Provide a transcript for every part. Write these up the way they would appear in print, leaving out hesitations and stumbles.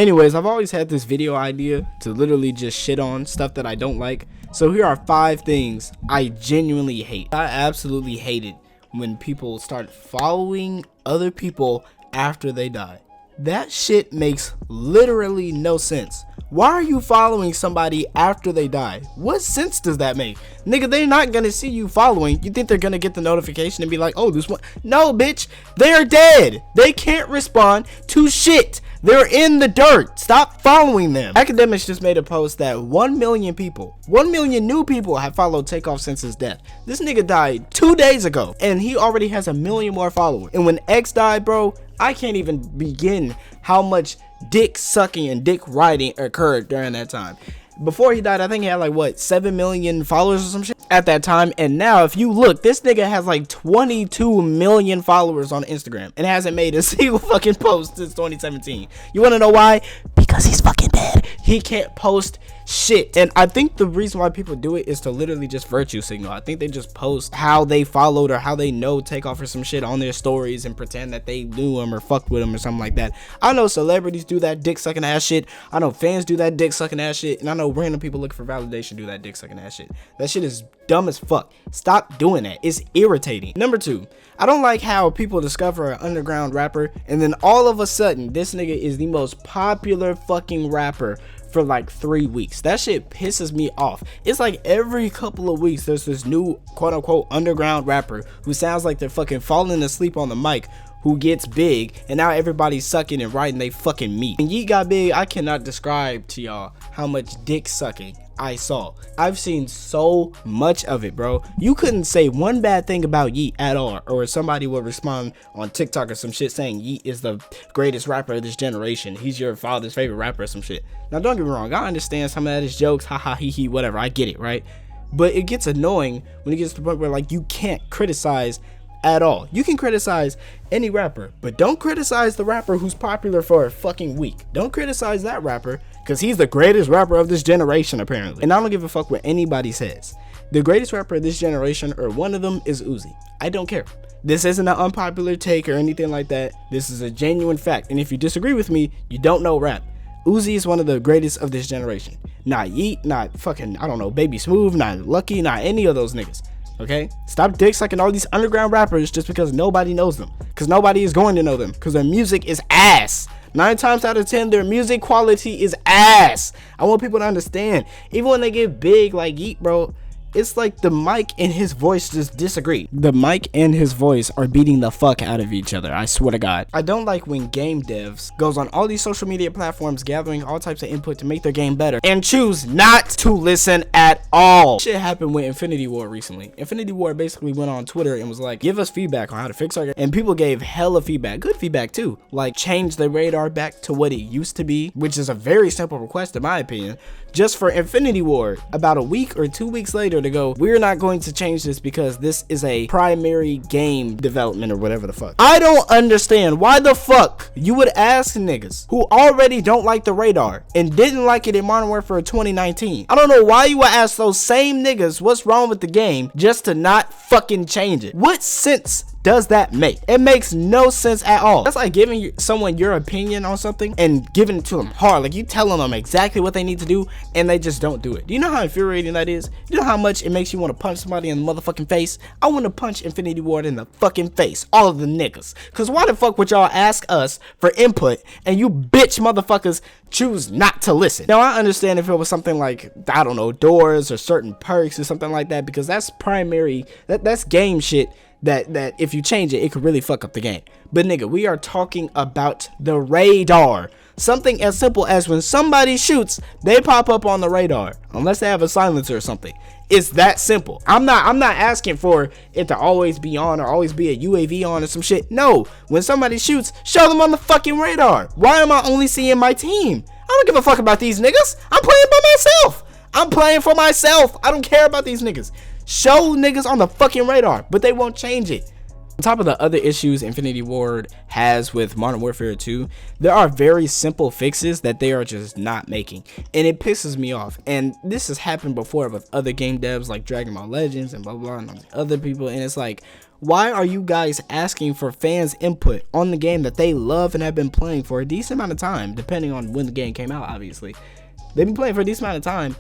Anyways, I've always had this video idea to literally just shit on stuff that I don't like. So here are 5 things I genuinely hate. I absolutely hate it when people start following other people after they die. That shit makes literally no sense. Why are you following somebody after they die? What sense does that make? Nigga, they're not gonna see you following. You think they're gonna get the notification and be like, oh, this one? No, bitch, they're dead. They can't respond to shit. They're in the dirt. Stop following them. Academics just made a post that 1 million people, 1 million new people have followed Takeoff since his death. This nigga died 2 days ago and he already has 1 million more followers. And when X died, bro, I can't even begin how much dick sucking and dick riding occurred during that time. Before he died, I think he had like what, 7 million followers or some shit at that time. And now if you look, this nigga has like 22 million followers on Instagram and hasn't made a single fucking post since 2017. You want to know why? Because he's fucking dead. He can't post shit. And I think the reason why people do it is to literally just virtue signal. I think they just post how they followed or how they know Takeoff or some shit on their stories and pretend that they knew him or fucked with him or something like that. I know celebrities do that dick sucking ass shit. I know fans do that dick sucking ass shit. And I know random people looking for validation do that dick sucking ass shit. That shit is dumb as fuck. Stop doing that. It's irritating. Number 2, I don't like how people discover an underground rapper and then all of a sudden this nigga is the most popular fucking rapper for like 3 weeks. That shit pisses me off. It's like every couple of weeks there's this new quote unquote underground rapper who sounds like they're fucking falling asleep on the mic, who gets big, and now everybody's sucking and riding they fucking meat. When Yeat got big, I cannot describe to y'all how much dick sucking I saw. I've seen so much of it, bro. You couldn't say one bad thing about Yeat at all, or somebody would respond on TikTok or some shit saying Yeat is the greatest rapper of this generation. He's your father's favorite rapper or some shit. Now don't get me wrong, I understand some of that is jokes, haha, hee hee, whatever, I get it, right? But it gets annoying when it gets to the point where like you can't criticize at all. You can criticize any rapper, but don't criticize the rapper who's popular for a fucking week. Don't criticize that rapper because he's the greatest rapper of this generation apparently. And I don't give a fuck what anybody says. The greatest rapper of this generation, or one of them, is Uzi. I don't care. This isn't an unpopular take or anything like that. This is a genuine fact. And if you disagree with me, you don't know rap. Uzi is one of the greatest of this generation. Not Yeat, not fucking, I don't know, Baby Smooth, not Lucky, not any of those niggas. Okay, stop dick sucking all these underground rappers just because nobody knows them, because nobody is going to know them, because their music is ass. 9 times out of 10 their music quality is ass. I want people to understand, even when they get big like Yeat, bro, it's like the mic and his voice just disagree. The mic and his voice are beating the fuck out of each other, I swear to God. I don't like when game devs goes on all these social media platforms gathering all types of input to make their game better and choose not to listen at all. Shit happened with Infinity Ward recently. Infinity Ward basically went on Twitter and was like, give us feedback on how to fix our game. And people gave hella feedback, good feedback too. Like change the radar back to what it used to be, which is a very simple request in my opinion. Just for Infinity Ward, about a week or 2 weeks later to go, we're not going to change this because this is a primary game development or whatever the fuck. I don't understand why the fuck you would ask niggas who already don't like the radar and didn't like it in Modern Warfare 2019. I don't know why you would ask those same niggas what's wrong with the game just to not fucking change it. What sense does that make? It makes no sense at all. That's like giving someone your opinion on something and giving it to them hard. Like you telling them exactly what they need to do and they just don't do it. Do you know how infuriating that is? You know how much it makes you want to punch somebody in the motherfucking face? I want to punch Infinity Ward in the fucking face. All of the niggas. Cause why the fuck would y'all ask us for input and you bitch motherfuckers choose not to listen? Now I understand if it was something like, I don't know, doors or certain perks or something like that, because that's primary, that's game shit. That if you change it, it could really fuck up the game. But nigga, we are talking about the radar. Something as simple as when somebody shoots, they pop up on the radar, unless they have a silencer or something. It's that simple. I'm not asking for it to always be on or always be a UAV on or some shit. No, when somebody shoots, show them on the fucking radar. Why am I only seeing my team? I don't give a fuck about these niggas. I'm playing by myself. I'm playing for myself. I don't care about these niggas. Show niggas on the fucking radar, but they won't change it. On top of the other issues Infinity Ward has with Modern Warfare 2, there are very simple fixes that they are just not making, and it pisses me off. And this has happened before with other game devs like Dragon Ball Legends and blah blah and other people, and it's like, why are you guys asking for fans' input on the game that they love and have been playing for a decent amount of time, depending on when the game came out? Obviously they've been playing for a decent amount of time,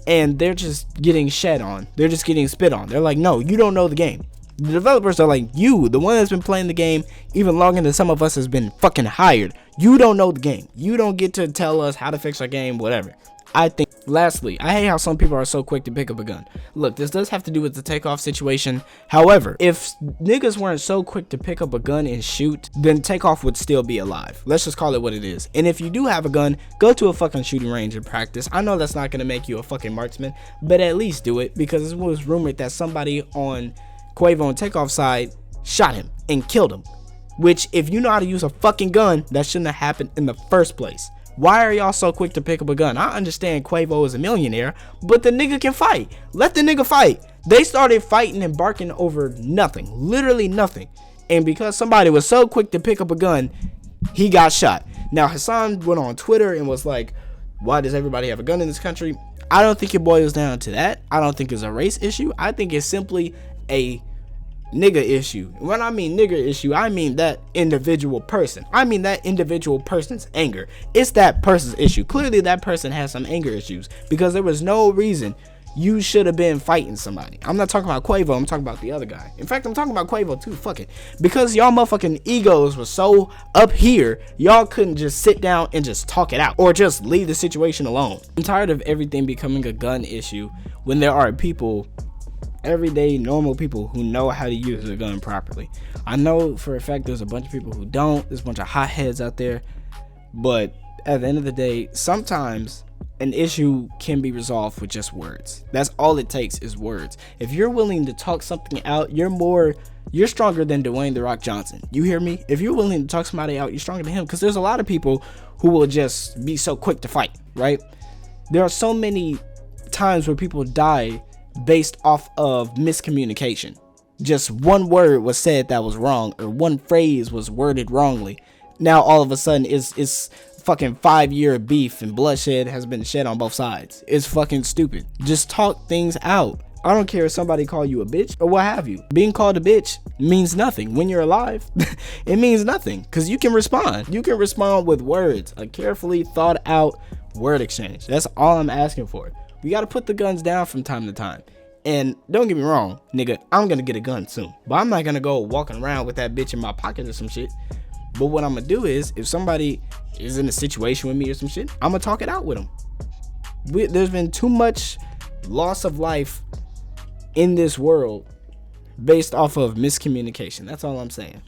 and they're just getting shed on, they're just getting spit on. They're like, no, you don't know the game. The developers are like, you, the one that's been playing the game even longer than some of us has been fucking hired, you don't know the game, you don't get to tell us how to fix our game, whatever. I think, lastly, I hate how some people are so quick to pick up a gun. Look, this does have to do with the Takeoff situation. However, if niggas weren't so quick to pick up a gun and shoot, then Takeoff would still be alive. Let's just call it what it is. And if you do have a gun, go to a fucking shooting range and practice. I know that's not gonna make you a fucking marksman, but at least do it, because it was rumored that somebody on Quavo and Takeoff's side shot him and killed him. Which, if you know how to use a fucking gun, that shouldn't have happened in the first place. Why are y'all so quick to pick up a gun? I understand Quavo is a millionaire, but the nigga can fight. Let the nigga fight. They started fighting and barking over nothing, literally nothing. And because somebody was so quick to pick up a gun, he got shot. Now, Hassan went on Twitter and was like, why does everybody have a gun in this country? I don't think it boils down to that. I don't think it's a race issue. I think it's simply a nigga issue. When I mean nigga issue, I mean that individual person. I mean that individual person's anger. It's that person's issue. Clearly that person has some anger issues, because there was no reason you should have been fighting somebody. I'm not talking about Quavo, I'm talking about the other guy. In fact, I'm talking about Quavo too. Fuck it. Because y'all motherfucking egos were so up here, y'all couldn't just sit down and just talk it out, or just leave the situation alone. I'm tired of everything becoming a gun issue when there are people, everyday normal people, who know how to use a gun properly. I know for a fact there's a bunch of people who don't. There's a bunch of hotheads out there, but at the end of the day, sometimes an issue can be resolved with just words. That's all it takes, is words. If you're willing to talk something out, you're stronger than Dwayne The Rock Johnson. You hear me? If you're willing to talk somebody out, you're stronger than him, because there's a lot of people who will just be so quick to fight, right? There are so many times where people die based off of miscommunication. Just one word was said that was wrong, or one phrase was worded wrongly. Now all of a sudden it's fucking 5-year beef and bloodshed has been shed on both sides. It's fucking stupid. Just talk things out. I don't care if somebody call you a bitch or what have you. Being called a bitch means nothing when you're alive. It means nothing, because you can respond. You can respond with words, a carefully thought out word exchange. That's all I'm asking for. We got to put the guns down from time to time. And don't get me wrong, nigga, I'm going to get a gun soon. But I'm not going to go walking around with that bitch in my pocket or some shit. But what I'm going to do is, if somebody is in a situation with me or some shit, I'm going to talk it out with them. There's been too much loss of life in this world based off of miscommunication. That's all I'm saying.